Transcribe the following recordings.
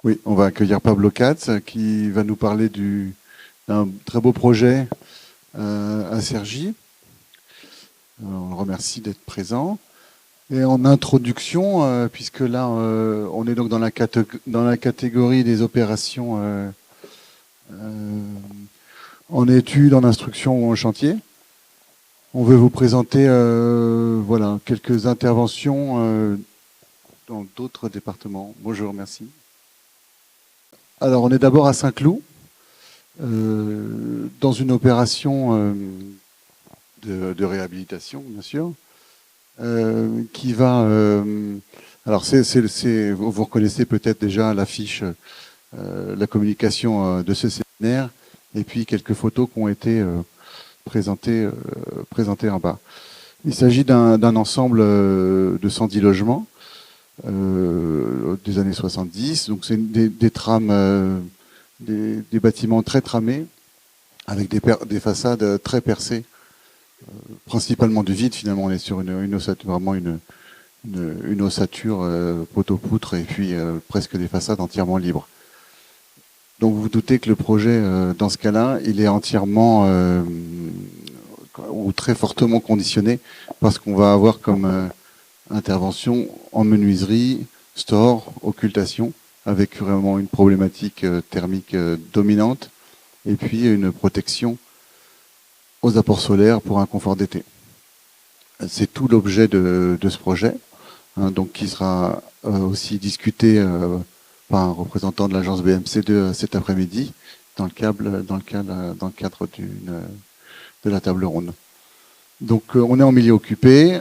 Oui, on va accueillir Pablo Katz qui va nous parler d'un très beau projet à Cergy. On le remercie d'être présent. Et en introduction, puisque là, on est donc dans la catégorie des opérations euh, en études, en instruction ou en chantier, on veut vous présenter voilà, quelques interventions dans d'autres départements. Bonjour, merci. Alors, on est d'abord à Saint-Cloud, dans une opération de réhabilitation, bien sûr, qui va... alors, vous reconnaissez peut-être déjà l'affiche, la communication de ce séminaire, et puis quelques photos qui ont été présentées en bas. Il s'agit d'un ensemble de 110 logements des années 70. Donc, c'est des trames, des bâtiments très tramés, avec des façades très percées, principalement du vide. Finalement, on est sur une ossature, vraiment une ossature poteau-poutre et puis presque des façades entièrement libres. Donc vous vous doutez que le projet, dans ce cas-là, il est entièrement ou très fortement conditionné parce qu'on va avoir comme intervention en menuiserie, store, occultation, avec vraiment une problématique thermique dominante et puis une protection aux apports solaires pour un confort d'été. C'est tout l'objet de ce projet, hein, donc qui sera aussi discuté par un représentant de l'agence BMC2 cet après-midi dans le cadre de la table ronde. Donc on est en milieu occupé.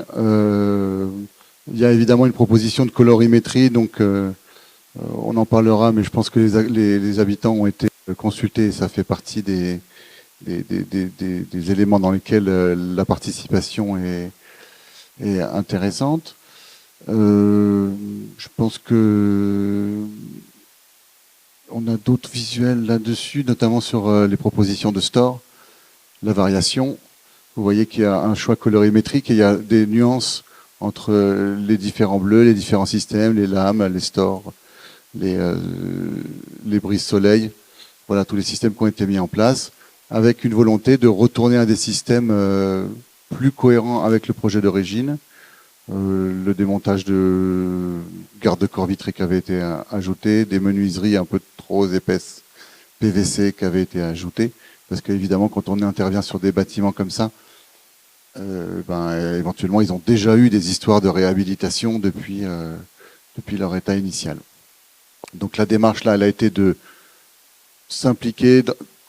Il y a évidemment une proposition de colorimétrie, donc on en parlera, mais je pense que les habitants ont été consultés et ça fait partie des éléments dans lesquels la participation est intéressante. Je pense que on a d'autres visuels là-dessus, notamment sur les propositions de store, la variation. Vous voyez qu'il y a un choix colorimétrique et il y a des nuances entre les différents bleus, les différents systèmes, les lames, les stores, les brises-soleil. Voilà tous les systèmes qui ont été mis en place, avec une volonté de retourner à des systèmes plus cohérents avec le projet d'origine. Le démontage de garde-corps vitrés qui avait été ajouté, des menuiseries un peu trop épaisses PVC qui avaient été ajoutées, parce qu'évidemment quand on intervient sur des bâtiments comme ça, éventuellement ils ont déjà eu des histoires de réhabilitation depuis leur état initial. Donc la démarche là, elle a été de s'impliquer,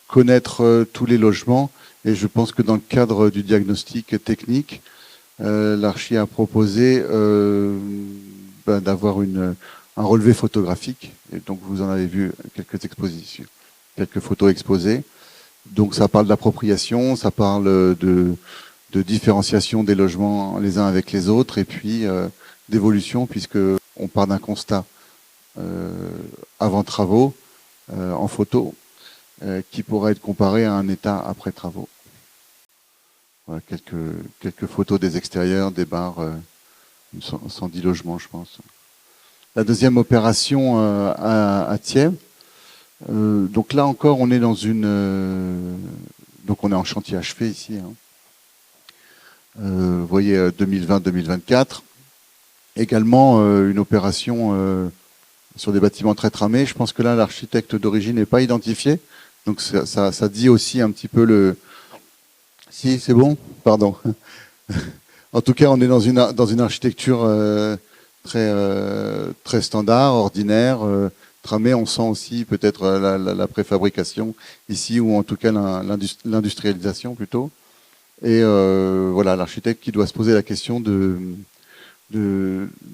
connaître tous les logements, et je pense que dans le cadre du diagnostic technique, l'Archi a proposé d'avoir un relevé photographique, et donc vous en avez vu quelques expositions, quelques photos exposées. Donc ça parle d'appropriation, ça parle de différenciation des logements les uns avec les autres, et puis d'évolution, puisque on part d'un constat avant travaux en photo, qui pourrait être comparé à un état après travaux. Voilà, quelques photos des extérieurs, des bars, 110 logements, je pense. La deuxième opération à Thiers. Donc là encore, on est dans donc on est en chantier achevé ici. Hein. Vous voyez 2020-2024. Également une opération sur des bâtiments très tramés. Je pense que là, l'architecte d'origine n'est pas identifié. Donc ça dit aussi un petit peu le... Si, c'est bon. Pardon. En tout cas, on est dans une architecture très standard, ordinaire, tramée. On sent aussi peut-être la préfabrication ici, ou en tout cas l'industrialisation plutôt. Et voilà, l'architecte qui doit se poser la question de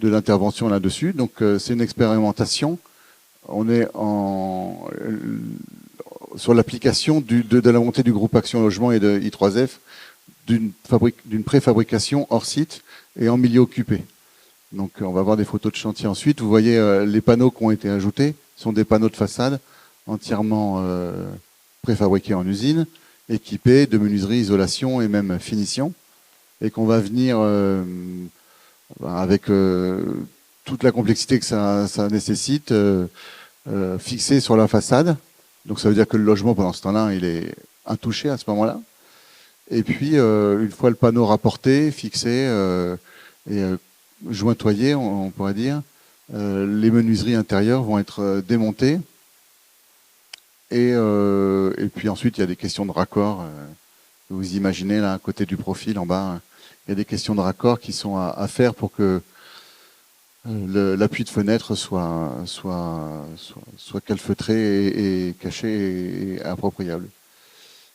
l'intervention là-dessus. Donc c'est une expérimentation. On est sur l'application de la montée du groupe Action Logement et de I3F d'une préfabrication hors site et en milieu occupé. Donc on va voir des photos de chantier ensuite. Vous voyez les panneaux qui ont été ajoutés. Ce sont des panneaux de façade entièrement préfabriqués en usine, équipés de menuiserie, isolation et même finition. Et qu'on va venir avec toute la complexité que ça nécessite, fixés sur la façade. Donc ça veut dire que le logement, pendant ce temps-là, il est intouché à ce moment-là. Et puis, une fois le panneau rapporté, fixé et jointoyé, on pourrait dire, les menuiseries intérieures vont être démontées. Et puis ensuite, il y a des questions de raccord. Vous imaginez là, à côté du profil, en bas, il y a des questions de raccord qui sont à faire pour que l'appui de fenêtre soit calfeutré et caché et appropriable.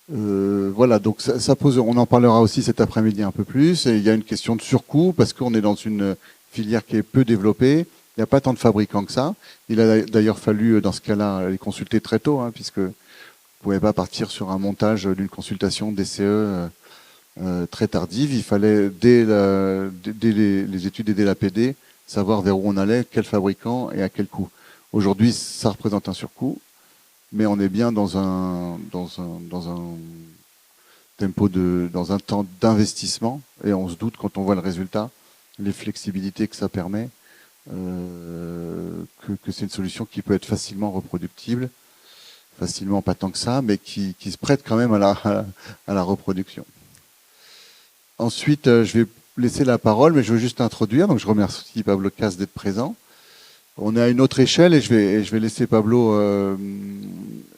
Voilà, donc ça pose, on en parlera aussi cet après-midi un peu plus. Et il y a une question de surcoût parce qu'on est dans une filière qui est peu développée. Il n'y a pas tant de fabricants que ça. Il a d'ailleurs fallu, dans ce cas-là, les consulter très tôt, hein, puisque vous ne pouvez pas partir sur un montage d'une consultation DCE très tardive. Il fallait, dès les études et dès la PD, savoir vers où on allait, quel fabricant et à quel coût. Aujourd'hui, ça représente un surcoût, mais on est bien dans un tempo dans un temps d'investissement, et on se doute quand on voit le résultat, les flexibilités que ça permet, que c'est une solution qui peut être facilement reproductible, facilement pas tant que ça, mais qui se prête quand même à la reproduction. Ensuite, je vais laisser la parole, mais je veux juste introduire, donc je remercie Pablo Cas d'être présent. On est à une autre échelle et je vais laisser Pablo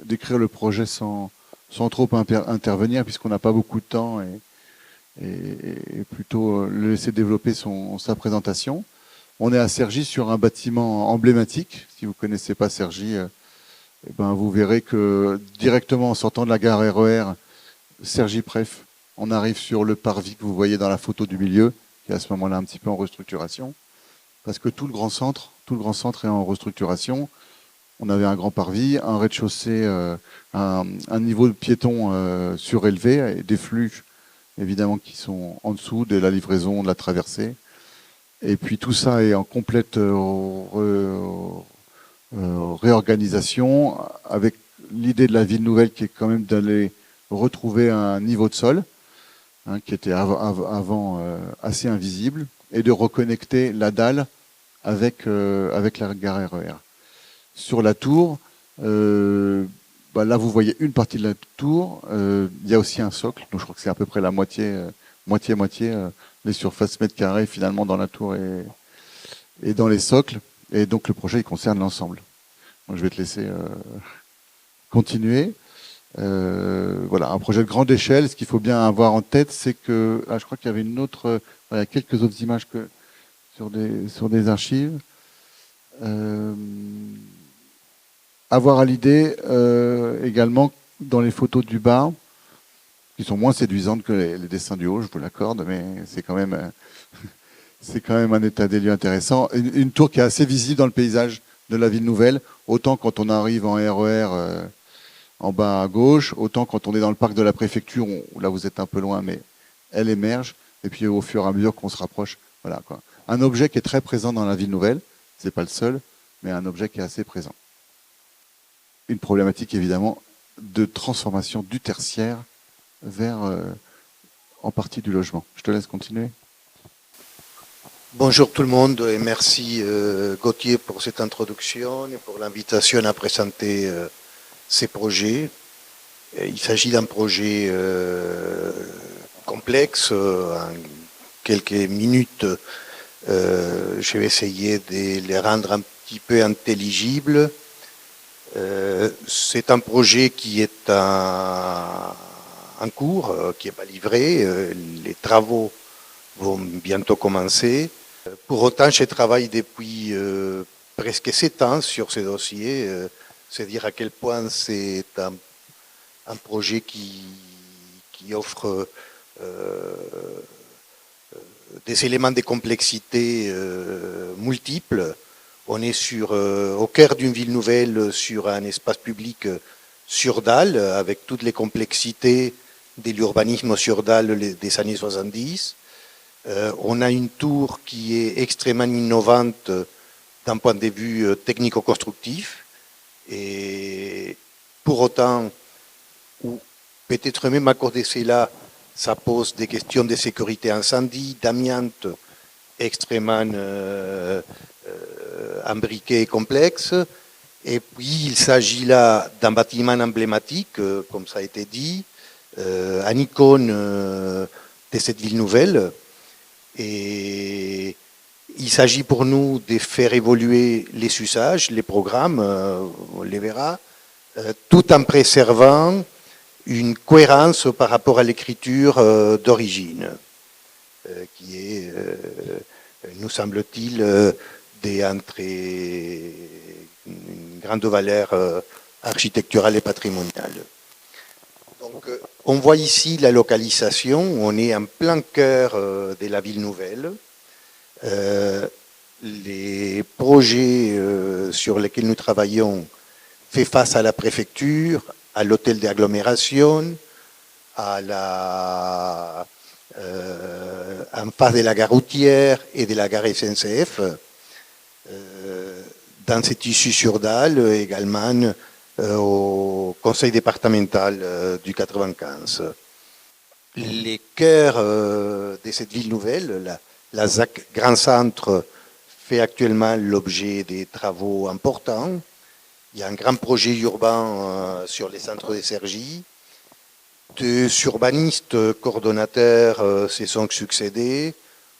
décrire le projet sans trop intervenir, puisqu'on n'a pas beaucoup de temps, et plutôt le laisser développer sa présentation. On est à Cergy sur un bâtiment emblématique. Si vous ne connaissez pas Cergy, vous verrez que directement en sortant de la gare RER Cergy-Pref, on arrive sur le parvis que vous voyez dans la photo du milieu, qui est à ce moment-là un petit peu en restructuration, parce que tout le grand centre est en restructuration. On avait un grand parvis, un rez-de-chaussée, un niveau de piéton surélevé, et des flux évidemment qui sont en dessous de la livraison, de la traversée. Et puis tout ça est en complète réorganisation, avec l'idée de la ville nouvelle qui est quand même d'aller retrouver un niveau de sol, hein, qui était avant assez invisible, et de reconnecter la dalle avec la gare RER. Sur la tour, là vous voyez une partie de la tour, il y a aussi un socle, donc je crois que c'est à peu près la moitié, les surfaces mètres carrés finalement dans la tour et dans les socles, et donc le projet il concerne l'ensemble. Donc, je vais te laisser continuer. Voilà, un projet de grande échelle. Ce qu'il faut bien avoir en tête, c'est que, je crois qu'il y avait quelques autres images sur des archives. Avoir à l'idée également dans les photos du bas, qui sont moins séduisantes que les dessins du haut, je vous l'accorde, mais c'est quand même un état des lieux intéressant. Une tour qui est assez visible dans le paysage de la ville nouvelle, autant quand on arrive en RER en bas à gauche, autant quand on est dans le parc de la préfecture, où là vous êtes un peu loin, mais elle émerge, et puis au fur et à mesure qu'on se rapproche, voilà quoi. Un objet qui est très présent dans la ville nouvelle, c'est pas le seul, mais un objet qui est assez présent. Une problématique évidemment de transformation du tertiaire vers en partie du logement. Je te laisse continuer. Bonjour tout le monde et merci Gauthier pour cette introduction et pour l'invitation à présenter ces projets. Il s'agit d'un projet complexe. En quelques minutes, je vais essayer de les rendre un petit peu intelligibles. C'est un projet qui est en cours, qui n'est pas livré. Les travaux vont bientôt commencer. Pour autant, je travaille depuis presque 7 ans sur ce dossier. C'est dire à quel point c'est un projet qui offre des éléments de complexité multiples. On est au cœur d'une ville nouvelle, sur un espace public sur dalle, avec toutes les complexités de l'urbanisme sur dalle des années 70. On a une tour qui est extrêmement innovante d'un point de vue technico-constructif, et pour autant, ou peut-être même à côté de cela, ça pose des questions de sécurité incendie, d'amiante extrêmement imbriquées et complexes. Et puis, il s'agit là d'un bâtiment emblématique, comme ça a été dit, un icône de cette ville nouvelle. Et il s'agit pour nous de faire évoluer les usages, les programmes, on les verra, tout en préservant une cohérence par rapport à l'écriture d'origine, qui est, nous semble-t-il, une grande valeur architecturale et patrimoniale. Donc, on voit ici la localisation, on est en plein cœur de la ville nouvelle. Les projets sur lesquels nous travaillons font face à la préfecture, à l'hôtel d'agglomération, en face de la gare routière et de la gare SNCF. Dans ce tissu sur dalle également au conseil départemental du 95. Les cœurs de cette ville nouvelle, la ZAC Grand Centre, fait actuellement l'objet des travaux importants. Il y a un grand projet urbain sur les centres de Cergy. Deux urbanistes coordonnateurs se sont succédés.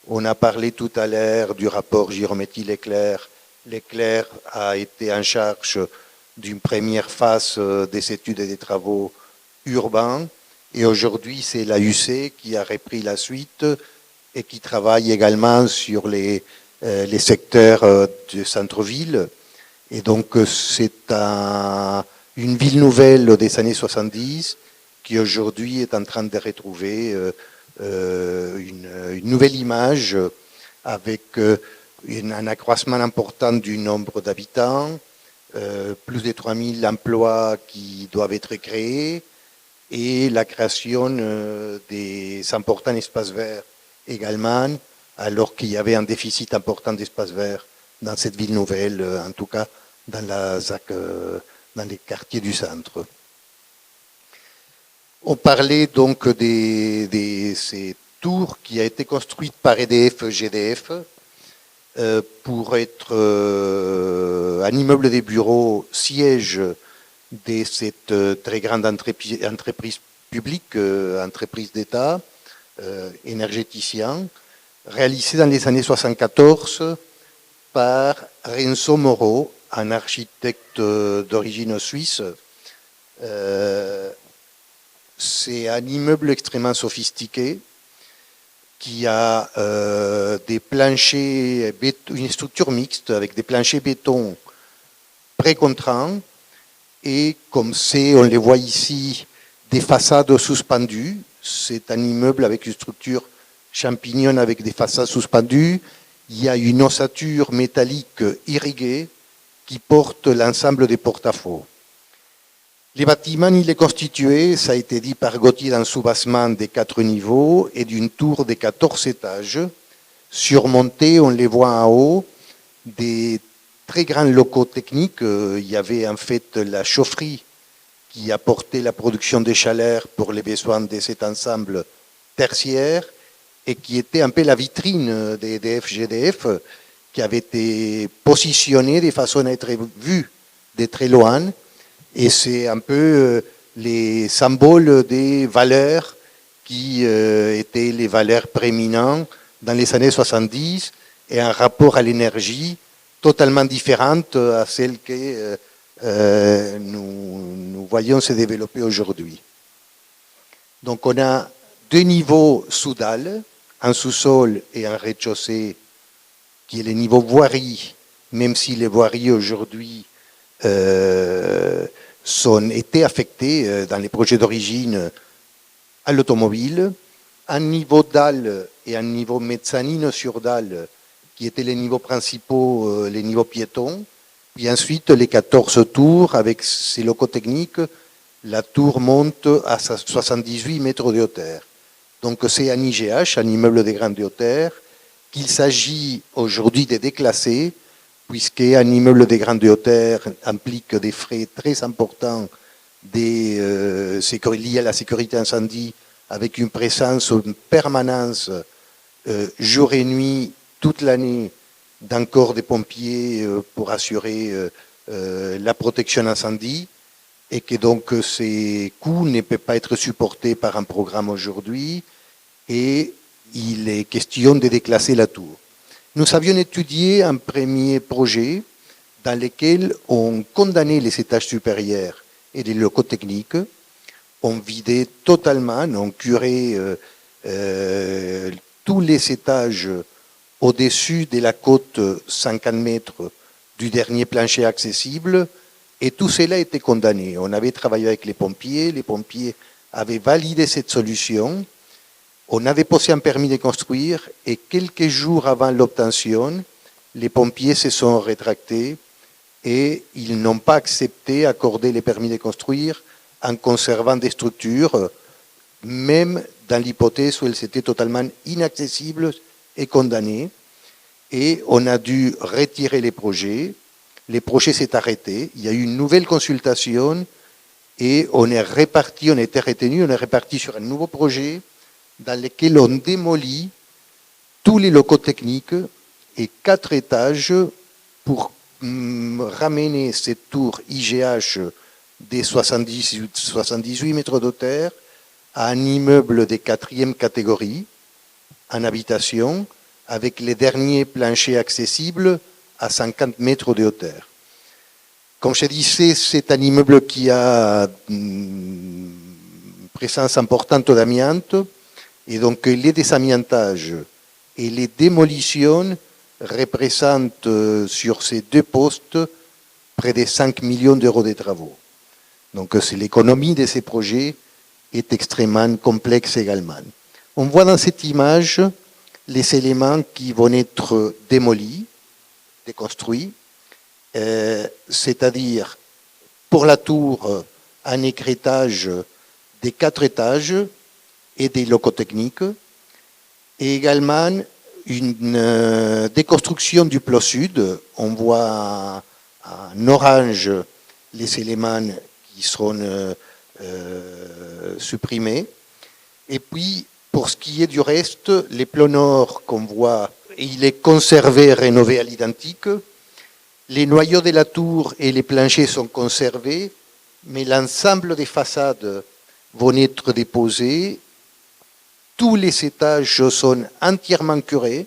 On a parlé tout à l'heure du rapport Girometti-Leclerc. Leclerc a été en charge d'une première phase des études et des travaux urbains. Et aujourd'hui, c'est l'AUC qui a repris la suite et qui travaille également sur les secteurs du centre-ville. Et donc, c'est une ville nouvelle des années 70 qui aujourd'hui est en train de retrouver une nouvelle image avec un accroissement important du nombre d'habitants, plus de 3000 emplois qui doivent être créés et la création des importants espaces verts également, alors qu'il y avait un déficit important d'espaces verts dans cette ville nouvelle, en tout cas dans la ZAC, dans les quartiers du centre. On parlait donc de ces tours qui a été construite par EDF-GDF pour être un immeuble des bureaux siège de cette très grande entreprise publique, entreprise d'État, énergéticien, réalisée dans les années 74 par Renzo Moro, un architecte d'origine suisse. C'est un immeuble extrêmement sophistiqué qui a des planchers, une structure mixte avec des planchers béton précontrants et comme on les voit ici, des façades suspendues. C'est un immeuble avec une structure champignon avec des façades suspendues. Il y a une ossature métallique irriguée qui porte l'ensemble des porte-à-faux. Les bâtiments, il est constitué, ça a été dit par Gauthier, d'un soubassement de 4 niveaux et d'une tour de 14 étages. Surmontés, on les voit en haut, des très grands locaux techniques. Il y avait en fait la chaufferie qui apportait la production de chaleur pour les besoins de cet ensemble tertiaire et qui était un peu la vitrine des EDF-GDF qui avait été positionnée de façon à être vue de très loin. Et c'est un peu les symboles des valeurs qui étaient les valeurs prééminentes dans les années 70 et un rapport à l'énergie totalement différente à celle que nous voyons se développer aujourd'hui. Donc on a 2 niveaux sous dalle, un sous-sol et un rez-de-chaussée qui est le niveau voirie, même si les voiries aujourd'hui étaient affectées dans les projets d'origine à l'automobile, un niveau dalle et un niveau mezzanine sur dalle qui étaient les niveaux principaux, les niveaux piétons, puis ensuite les 14 tours avec ces locaux techniques, la tour monte à 78 mètres de hauteur. Donc c'est un IGH, un immeuble de grande hauteur, qu'il s'agit aujourd'hui de déclasser, puisqu'un immeuble de grande hauteur implique des frais très importants liés à la sécurité incendie, avec une présence, une permanence jour et nuit, toute l'année, d'un corps de pompiers pour assurer la protection incendie et que donc ces coûts ne peuvent pas être supportés par un programme aujourd'hui et il est question de déclasser la tour. Nous avions étudié un premier projet dans lequel on condamnait les étages supérieurs et les locaux techniques, on vidait totalement, on curait tous les étages au-dessus de la côte 50 mètres du dernier plancher accessible, et tout cela était condamné. On avait travaillé avec les pompiers avaient validé cette solution, on avait posé un permis de construire, et quelques jours avant l'obtention, les pompiers se sont rétractés et ils n'ont pas accepté d'accorder les permis de construire en conservant des structures, même dans l'hypothèse où elles étaient totalement inaccessibles et condamnées. Et on a dû retirer les projets. Le projet s'est arrêté. Il y a eu une nouvelle consultation et on est reparti sur un nouveau projet dans lequel on démolit tous les locaux techniques et 4 étages pour ramener cette tour IGH des 78 mètres de terre à un immeuble de 4e catégorie en habitation avec les derniers planchers accessibles à 50 mètres de hauteur. Comme je disais, c'est un immeuble qui a une présence importante d'amiante et donc les désamiantages et les démolitions représentent sur ces 2 postes près de 5 millions d'euros de travaux. Donc l'économie de ces projets est extrêmement complexe également. On voit dans cette image les éléments qui vont être démolis, déconstruits, c'est-à-dire pour la tour un écrêtage des 4 étages et des locaux techniques, et également une déconstruction du plan sud. On voit en orange les éléments qui seront supprimés. Et puis, pour ce qui est du reste, les plans nord qu'on voit, il est conservé, rénové à l'identique. Les noyaux de la tour et les planchers sont conservés, mais l'ensemble des façades vont être déposés. Tous les étages sont entièrement curés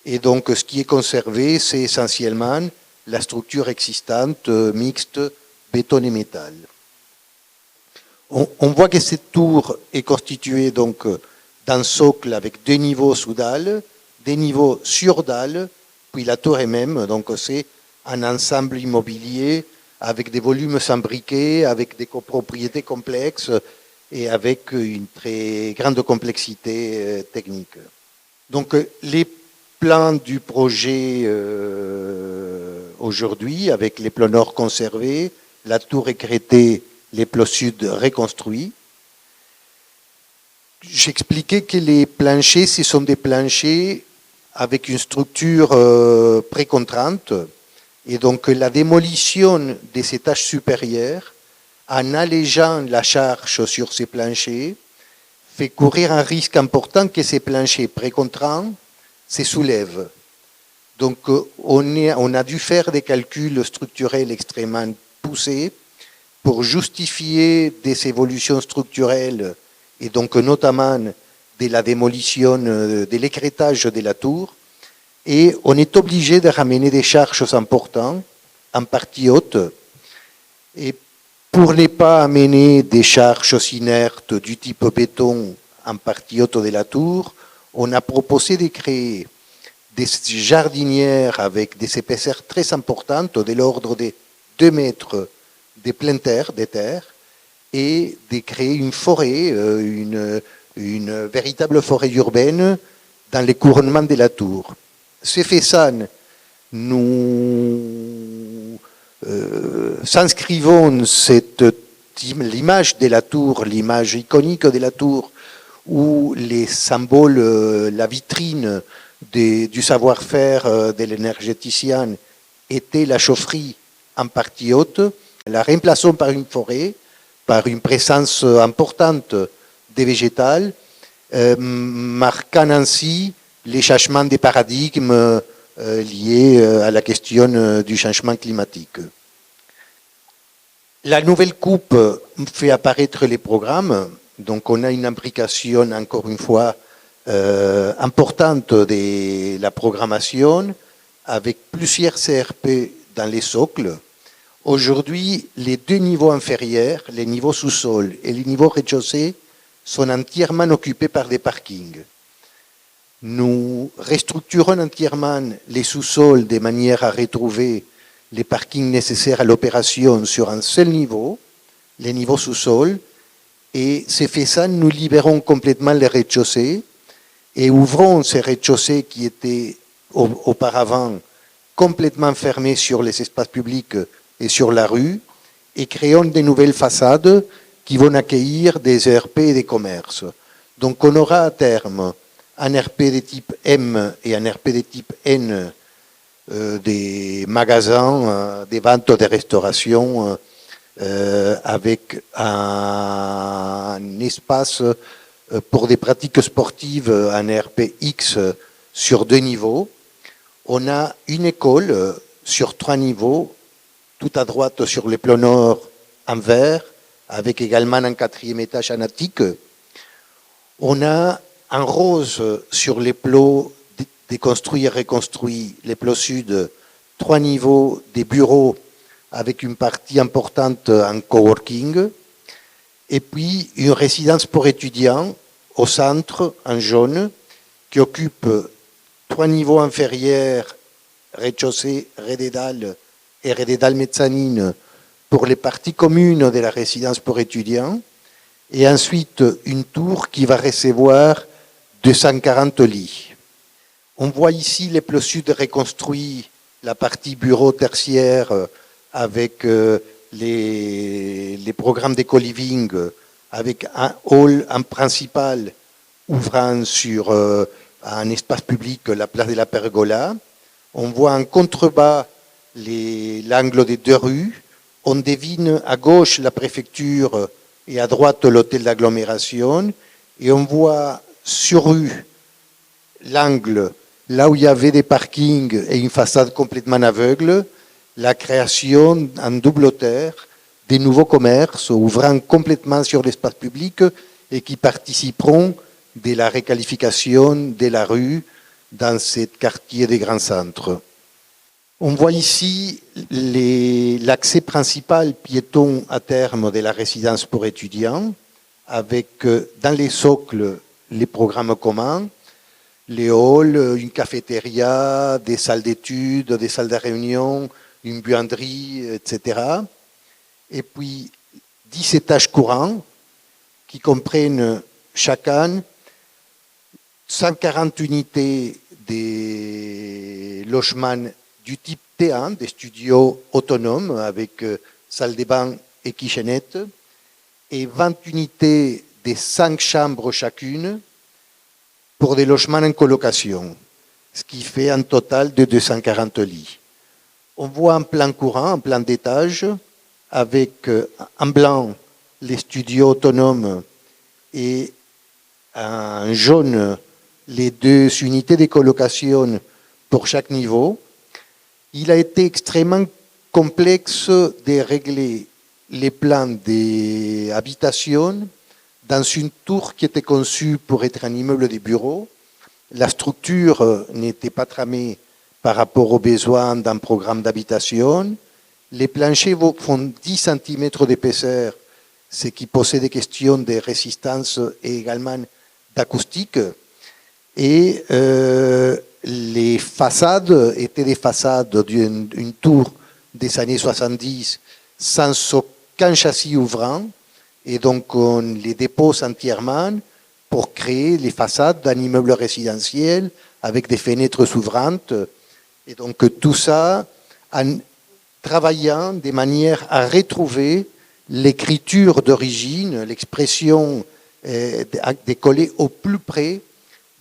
et donc ce qui est conservé, c'est essentiellement la structure existante mixte béton et métal. On voit que cette tour est constituée donc d'un socle avec 2 niveaux sous dalle, des niveaux sur dalle, puis la tour elle-même, donc c'est un ensemble immobilier avec des volumes imbriqués, avec des copropriétés complexes, et avec une très grande complexité technique. Donc les plans du projet aujourd'hui, avec les plans nord conservés, la tour écrêtée, les plans sud reconstruits. J'expliquais que les planchers, ce sont des planchers avec une structure précontrante, et donc la démolition des étages supérieurs en allégeant la charge sur ces planchers, fait courir un risque important que ces planchers précontrants se soulèvent. Donc on a dû faire des calculs structurels extrêmement poussés pour justifier des évolutions structurelles et donc notamment de la démolition, de l'écrêtage de la tour. Et on est obligé de ramener des charges importantes, en partie haute, et pour ne pas amener des charges inertes du type béton en partie haute de la tour, on a proposé de créer des jardinières avec des épaisseurs très importantes, de l'ordre de 2 mètres de pleine terre, et de créer une forêt, une véritable forêt urbaine dans les couronnements de la tour. Ce faisant, nous s'inscrivons l'image de la tour, l'image iconique de la tour, où les symboles, la vitrine du savoir-faire de l'énergéticien était la chaufferie en partie haute, la remplaçons par une forêt, par une présence importante des végétales, marquant ainsi les changements des paradigmes liés à la question du changement climatique. La nouvelle coupe fait apparaître les programmes. Donc on a une imbrication, encore une fois, importante de la programmation, avec plusieurs CRP dans les socles. Aujourd'hui, les deux niveaux inférieurs, les niveaux sous-sol et les niveaux rez-de-chaussée, sont entièrement occupés par des parkings. Nous restructurons entièrement les sous-sols de manière à retrouver les parkings nécessaires à l'opération sur un seul niveau, les niveaux sous-sol, et ce faisant, nous libérons complètement les rez-de-chaussée et ouvrons ces rez-de-chaussée qui étaient auparavant complètement fermés sur les espaces publics et sur la rue, et créons de nouvelles façades qui vont accueillir des ERP et des commerces. Donc on aura à terme un RP de type M et un RP de type N des magasins, des ventes de restauration avec un espace pour des pratiques sportives, un RP X sur 2 niveaux. On a une école sur 3 niveaux, tout à droite sur le plan nord en vert, avec également un 4e étage en attique. On a en rose sur les plots déconstruits et reconstruits, les plots sud, 3 niveaux des bureaux avec une partie importante en coworking, et puis une résidence pour étudiants au centre, en jaune, qui occupe 3 niveaux inférieurs, rez-de-chaussée, rez-de-dalle et rez-de-dalle mezzanine, pour les parties communes de la résidence pour étudiants, et ensuite une tour qui va recevoir 240 lits. On voit ici les plots sud reconstruits, la partie bureau tertiaire avec les programmes d'éco-living, avec un hall en principal ouvrant sur un espace public, la place de la Pergola. On voit en contrebas l'angle des 2 rues. On devine à gauche la préfecture et à droite l'hôtel d'agglomération. Et on voit sur rue l'angle, là où il y avait des parkings et une façade complètement aveugle, la création en double terre des nouveaux commerces ouvrant complètement sur l'espace public et qui participeront de la requalification de la rue dans ce quartier des grands centres. On voit ici l'accès principal piéton à terme de la résidence pour étudiants, avec dans les socles les programmes communs, les halls, une cafétéria, des salles d'études, des salles de réunion, une buanderie, etc. Et puis 10 étages courants qui comprennent chacun 140 unités des logements du type T1, des studios autonomes avec salle de bain et kitchenette, et 20 unités de 5 chambres chacune pour des logements en colocation, ce qui fait un total de 240 lits. On voit un plan courant, un plan d'étage, avec en blanc les studios autonomes et en jaune les 2 unités de colocation pour chaque niveau. Il a été extrêmement complexe de régler les plans des habitations dans une tour qui était conçue pour être un immeuble de bureaux. La structure n'était pas tramée par rapport aux besoins d'un programme d'habitation. Les planchers font 10 cm d'épaisseur, ce qui posait des questions de résistance et également d'acoustique. Et les façades étaient des façades d'une tour des années 70 sans aucun châssis ouvrant, et donc on les dépose entièrement pour créer les façades d'un immeuble résidentiel avec des fenêtres s'ouvrantes. Et donc tout ça en travaillant de manière à retrouver l'écriture d'origine, l'expression décollée au plus près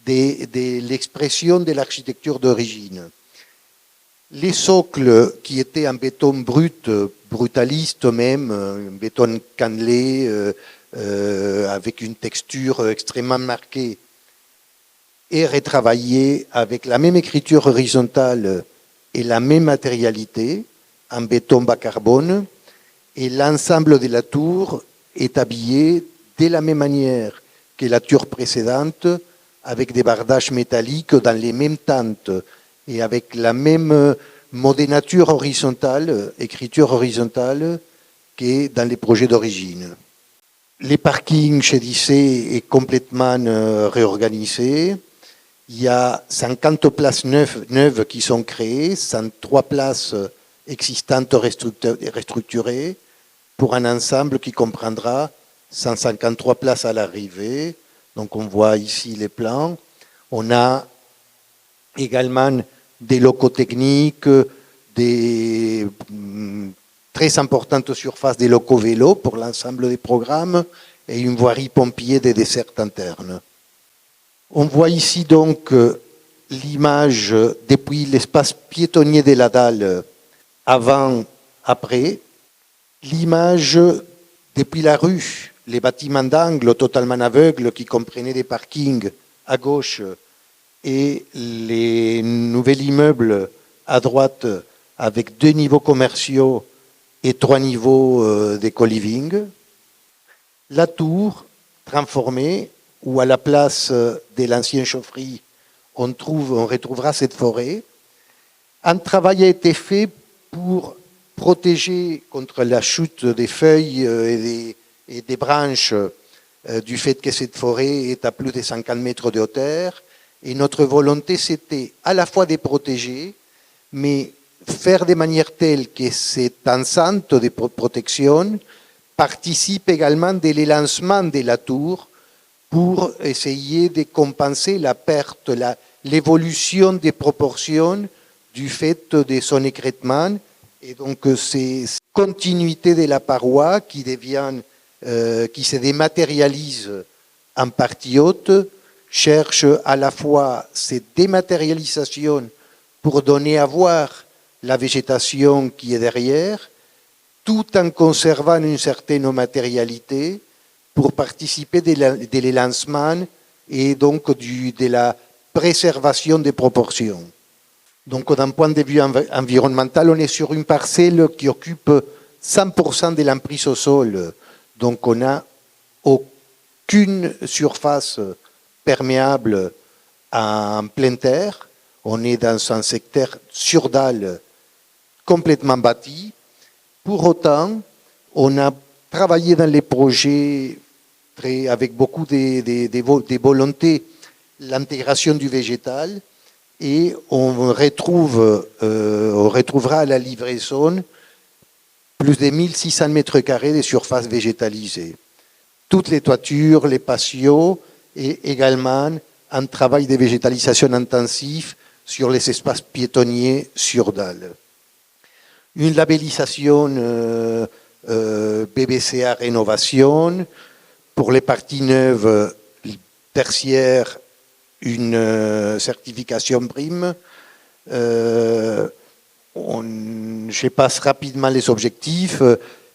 de l'expression de l'architecture d'origine. Les socles qui étaient en béton brut, brutaliste même, un béton cannelé avec une texture extrêmement marquée, et retravaillés avec la même écriture horizontale et la même matérialité, en béton bas carbone, et l'ensemble de la tour est habillé de la même manière que la tour précédente, avec des bardages métalliques dans les mêmes tentes et avec la même modénature horizontale, écriture horizontale, que dans les projets d'origine. Les parkings chez Dissé est complètement réorganisé. Il y a 50 places neuves qui sont créées, 103 places existantes restructurées, pour un ensemble qui comprendra 153 places à l'arrivée. Donc on voit ici les plans. On a également des locaux techniques, des très importantes surfaces des locaux vélos pour l'ensemble des programmes et une voirie pompier des dessertes internes. On voit ici donc l'image depuis l'espace piétonnier de la dalle avant, après, l'image depuis la rue, les bâtiments d'angle totalement aveugles qui comprenaient des parkings à gauche et les nouveaux immeubles à droite avec 2 niveaux commerciaux et 3 niveaux de co-living. La tour transformée, où à la place de l'ancienne chaufferie, on retrouvera cette forêt. Un travail a été fait pour protéger contre la chute des feuilles et des branches du fait que cette forêt est à plus de 50 mètres de hauteur. Et notre volonté, c'était à la fois de protéger, mais faire de manière telle que cette enceinte de protection participe également de l'élancement de la tour pour essayer de compenser la perte, l'évolution des proportions du fait de son écrêtement. Et donc, c'est cette continuité de la paroi qui se dématérialise en partie haute, cherche à la fois cette dématérialisation pour donner à voir la végétation qui est derrière, tout en conservant une certaine matérialité pour participer de l'élancement et donc de la préservation des proportions. Donc d'un point de vue environnemental, on est sur une parcelle qui occupe 100% de l'emprise au sol. Donc on n'a aucune surface perméable en pleine terre. On est dans un secteur sur dalle complètement bâti. Pour autant, on a travaillé dans les projets avec beaucoup de volonté l'intégration du végétal et on retrouvera à la livraison plus de 1600 mètres carrés de surface végétalisée. Toutes les toitures, les patios et également un travail de végétalisation intensif sur les espaces piétonniers sur dalle. Une labellisation BBCA Rénovation pour les parties neuves tertiaires, une certification prime. Je passe rapidement les objectifs.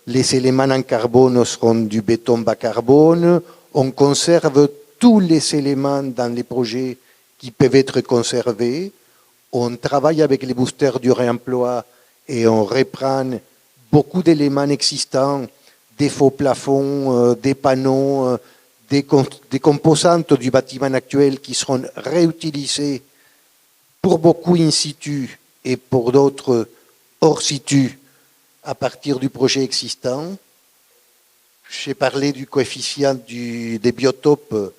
Les éléments en carbone seront du béton bas carbone. On conserve tous les éléments dans les projets qui peuvent être conservés. On travaille avec les boosters du réemploi et on reprend beaucoup d'éléments existants, des faux plafonds, des panneaux, des composantes du bâtiment actuel qui seront réutilisées pour beaucoup in situ et pour d'autres hors situ à partir du projet existant. J'ai parlé du coefficient des biotopes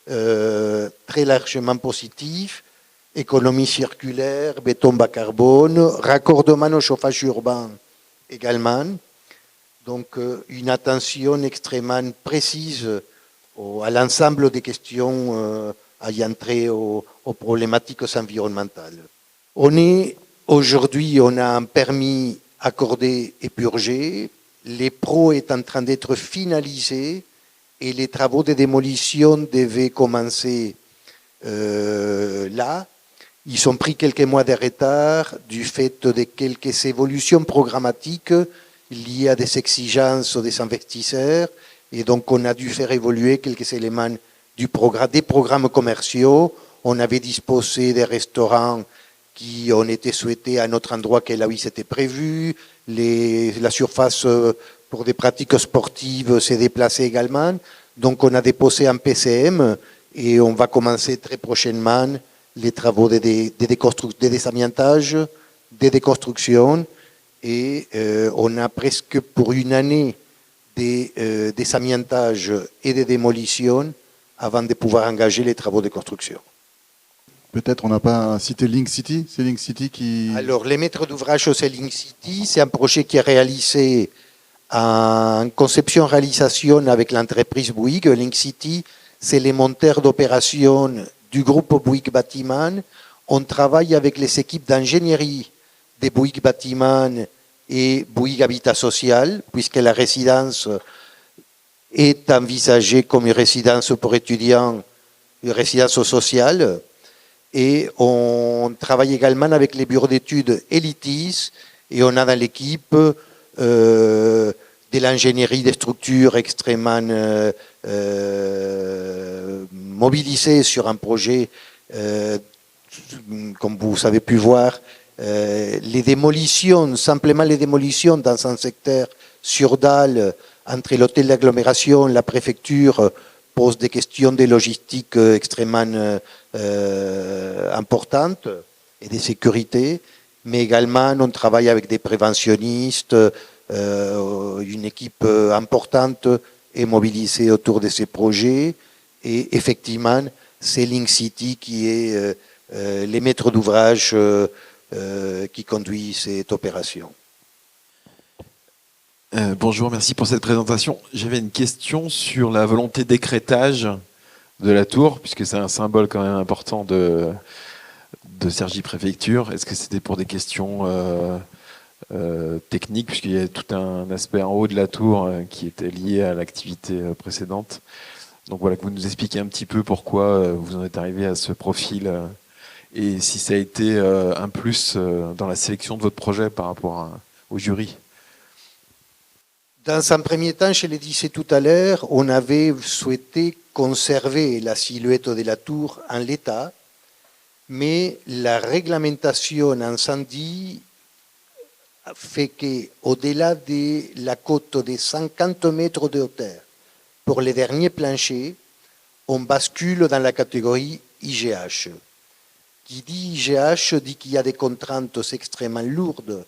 très largement positif, économie circulaire, béton bas carbone, raccordement au chauffage urbain également. Donc une attention extrêmement précise à l'ensemble des questions ayant trait aux problématiques environnementales. Aujourd'hui, on a un permis accordé et purgé. Les pros est en train d'être finalisés et les travaux de démolition devaient commencer là. Ils ont pris quelques mois de retard du fait de quelques évolutions programmatiques liées à des exigences des investisseurs. Et donc, on a dû faire évoluer quelques éléments des programmes commerciaux. On avait disposé des restaurants qui ont été souhaités à un autre endroit que là où c'était prévu. La surface pour des pratiques sportives se déplacer également. Donc on a déposé un PCM et on va commencer très prochainement les travaux de désamiantage, de déconstruction. Et on a presque pour une année de désamiantage et de démolition avant de pouvoir engager les travaux de construction. Peut-être on n'a pas cité Link City, c'est Link City qui... Alors, les maîtres d'ouvrage c'est Link City, c'est un projet qui est réalisé en conception-réalisation avec l'entreprise Bouygues. Link City, c'est les monteurs d'opération du groupe Bouygues Bâtiment. On travaille avec les équipes d'ingénierie de Bouygues Bâtiment et Bouygues Habitat Social, puisque la résidence est envisagée comme une résidence pour étudiants, une résidence sociale. Et on travaille également avec les bureaux d'études Elitis et on a dans l'équipe de l'ingénierie des structures extrêmement mobilisées sur un projet, comme vous avez pu voir, les démolitions, simplement les démolitions dans un secteur sur dalle entre l'hôtel d'agglomération, la préfecture, pose des questions de logistique extrêmement importantes et de sécurité, mais également on travaille avec des préventionnistes, une équipe importante est mobilisée autour de ces projets et effectivement c'est Link City qui est les maîtres d'ouvrage qui conduit cette opération. Bonjour, merci pour cette présentation. J'avais une question sur la volonté d'écrêtage de la tour, puisque c'est un symbole quand même important de Cergy Préfecture. Est-ce que c'était pour des questions techniques, puisqu'il y a tout un aspect en haut de la tour qui était lié à l'activité précédente. Donc voilà, que vous nous expliquiez un petit peu pourquoi vous en êtes arrivé à ce profil et si ça a été un plus dans la sélection de votre projet par rapport au jury. Dans un premier temps, je le disais tout à l'heure, on avait souhaité conserver la silhouette de la tour en l'état, mais la réglementation incendie fait qu'au-delà de la cote de 50 mètres de hauteur pour les derniers planchers, on bascule dans la catégorie IGH. Qui dit IGH dit qu'il y a des contraintes extrêmement lourdes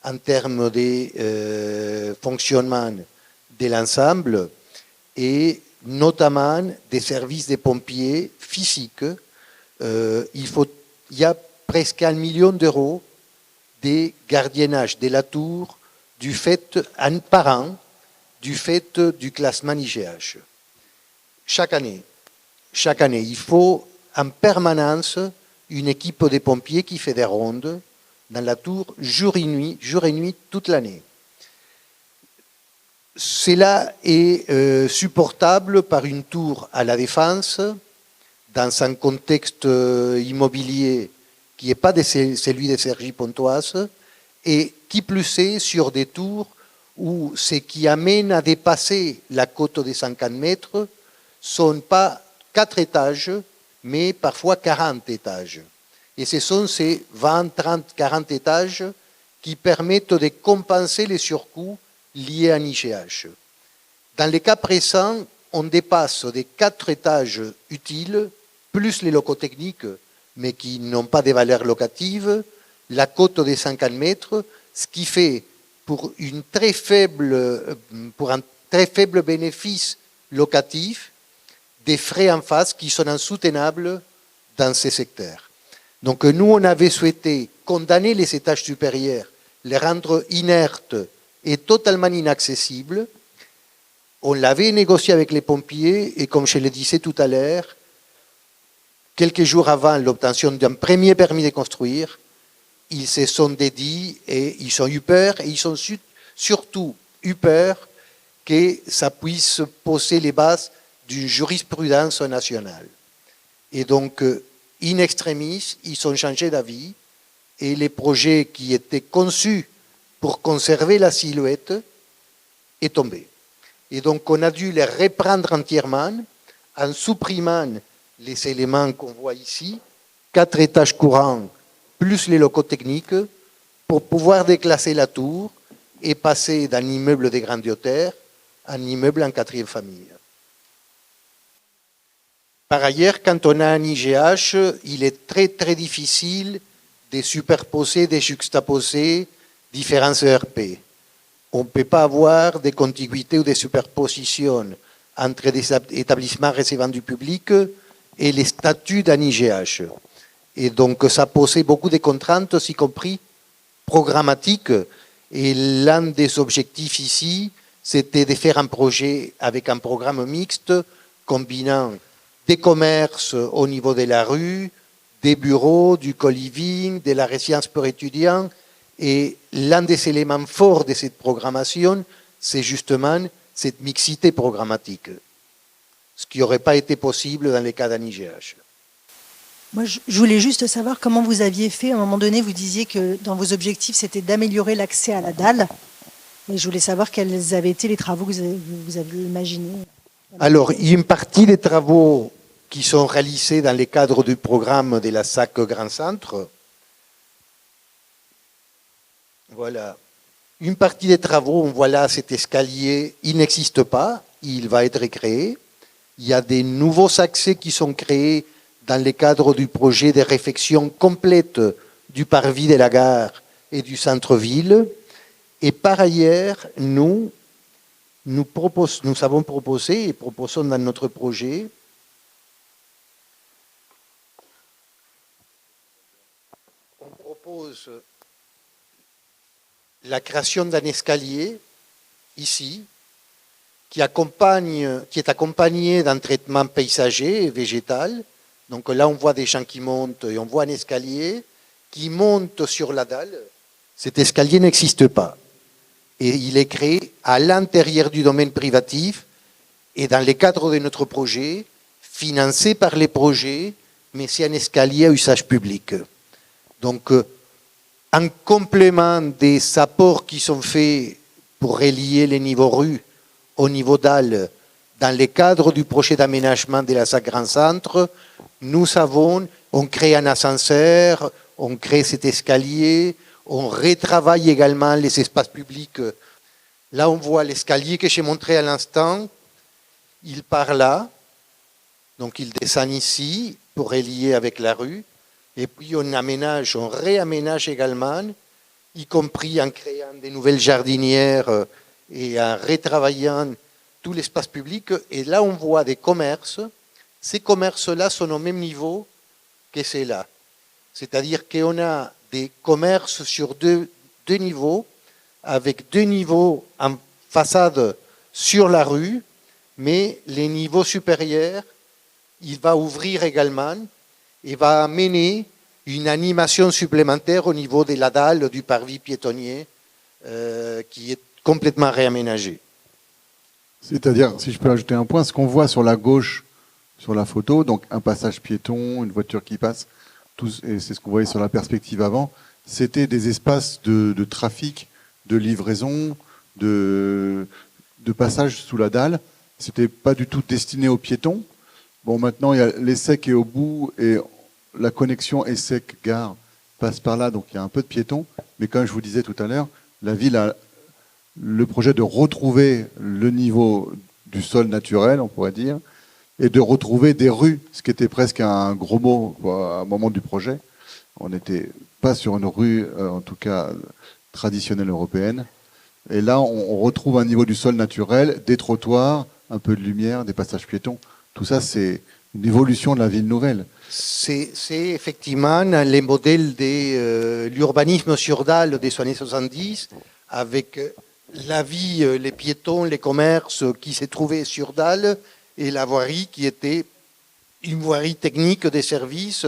en termes de fonctionnement de l'ensemble et notamment des services de pompiers physiques. Il y a presque 1 million d'euros de gardiennage de la tour par an du fait du classement IGH. Chaque année, il faut en permanence une équipe de pompiers qui fait des rondes dans la tour jour et nuit toute l'année. Cela est supportable par une tour à la défense, dans un contexte immobilier qui n'est pas celui de Cergy-Pontoise, et qui plus est sur des tours où ce qui amène à dépasser la cote des 50 mètres ne sont pas 4 étages, mais parfois 40 étages. Et ce sont ces 20, 30, 40 étages qui permettent de compenser les surcoûts liés à l'IGH. Dans les cas présents, on dépasse des 4 étages utiles, plus les locaux techniques, mais qui n'ont pas de valeur locative, la cote des 50 mètres, ce qui fait pour un très faible bénéfice locatif, des frais en face qui sont insoutenables dans ces secteurs. Donc nous, on avait souhaité condamner les étages supérieurs, les rendre inertes et totalement inaccessibles. On l'avait négocié avec les pompiers et comme je le disais tout à l'heure, quelques jours avant l'obtention d'un premier permis de construire, ils se sont dédiés et ils ont eu peur et ils ont surtout eu peur que ça puisse poser les bases d'une jurisprudence nationale. Et donc, in extremis, ils ont changé d'avis et les projets qui étaient conçus pour conserver la silhouette est tombé. Et donc, on a dû les reprendre entièrement en supprimant les éléments qu'on voit ici, 4 étages courants plus les locaux techniques pour pouvoir déclasser la tour est passé d'un immeuble de grandeur à un immeuble en 4e famille. Par ailleurs, quand on a un IGH, il est très très difficile de superposer, de juxtaposer différents ERP. On ne peut pas avoir des contiguïtés ou des superpositions entre des établissements recevant du public et les statuts d'un IGH. Et donc, ça posait beaucoup de contraintes, y compris programmatiques. Et l'un des objectifs ici, c'était de faire un projet avec un programme mixte combinant des commerces au niveau de la rue, des bureaux, du co-living, de la résidence pour étudiants. Et l'un des éléments forts de cette programmation, c'est justement cette mixité programmatique, ce qui n'aurait pas été possible dans les cas d'un IGH. Moi, je voulais juste savoir comment vous aviez fait. À un moment donné, vous disiez que dans vos objectifs, c'était d'améliorer l'accès à la dalle. Et je voulais savoir quels avaient été les travaux que vous aviez imaginés. Alors, il y a une partie des travaux qui sont réalisés dans le cadre du programme de la SAC Grand Centre. Voilà. Une partie des travaux, on voit là cet escalier, il n'existe pas, il va être créé. Il y a des nouveaux accès qui sont créés dans le cadre du projet de réfection complète du parvis de la gare et du centre-ville. Et par ailleurs, nous avons proposé et proposons dans notre projet la création d'un escalier ici qui est accompagné d'un traitement paysager et végétal. Donc là, on voit des gens qui montent et on voit un escalier qui monte sur la dalle. Cet escalier n'existe pas. Et il est créé à l'intérieur du domaine privatif et dans le cadre de notre projet, financé par les projets, mais c'est un escalier à usage public. Donc, en complément des apports qui sont faits pour relier les niveaux rue au niveau dalle dans le cadre du projet d'aménagement de la SAC Grand Centre, on crée un ascenseur, on crée cet escalier, on retravaille également les espaces publics. Là, on voit l'escalier que j'ai montré à l'instant, il part là, donc il descend ici pour relier avec la rue. Et puis on réaménage également, y compris en créant des nouvelles jardinières et en retravaillant tout l'espace public. Et là, on voit des commerces. Ces commerces-là sont au même niveau que ceux-là. C'est-à-dire qu'on a des commerces sur deux niveaux, avec 2 niveaux en façade sur la rue, mais les niveaux supérieurs, il va ouvrir également et va amener une animation supplémentaire au niveau de la dalle du parvis piétonnier qui est complètement réaménagé. C'est-à-dire, si je peux ajouter un point, ce qu'on voit sur la gauche, sur la photo, donc un passage piéton, une voiture qui passe, et c'est ce qu'on voyait sur la perspective avant, c'était des espaces de trafic, de livraison, de passage sous la dalle. C'était pas du tout destiné aux piétons. Bon, maintenant, il y a l'ESSEC qui est au bout et la connexion ESSEC-gare passe par là, donc il y a un peu de piétons. Mais comme je vous disais tout à l'heure, la ville a le projet de retrouver le niveau du sol naturel, on pourrait dire, et de retrouver des rues, ce qui était presque un gros mot à un moment du projet. On n'était pas sur une rue, en tout cas traditionnelle européenne. Et là, on retrouve un niveau du sol naturel, des trottoirs, un peu de lumière, des passages piétons. Tout ça, c'est une évolution de la ville nouvelle. C'est effectivement les modèles de l'urbanisme sur dalle des années 70, avec la vie, les piétons, les commerces qui se trouvaient sur dalle, et la voirie qui était une voirie technique des services,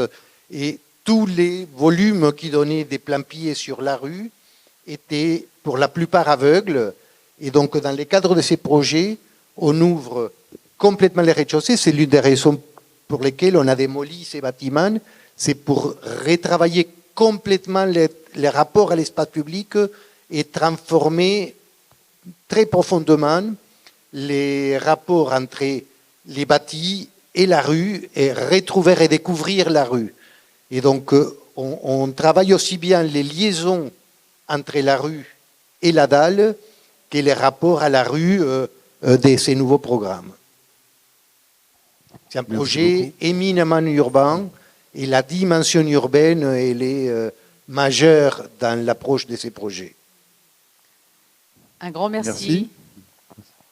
et tous les volumes qui donnaient des plain-pieds sur la rue étaient pour la plupart aveugles. Et donc, dans le cadre de ces projets, on ouvre complètement les rez-de-chaussée. C'est l'une des raisons pour lesquelles on a démoli ces bâtiments. C'est pour retravailler complètement les rapports à l'espace public et transformer très profondément les rapports entre les bâtis et la rue et retrouver et découvrir la rue. Et donc, on travaille aussi bien les liaisons entre la rue et la dalle, quel est le rapport à la rue de ces nouveaux programmes. C'est un projet éminemment urbain et la dimension urbaine elle est majeure dans l'approche de ces projets. Un grand merci.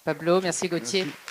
Pablo, merci Gauthier. Merci.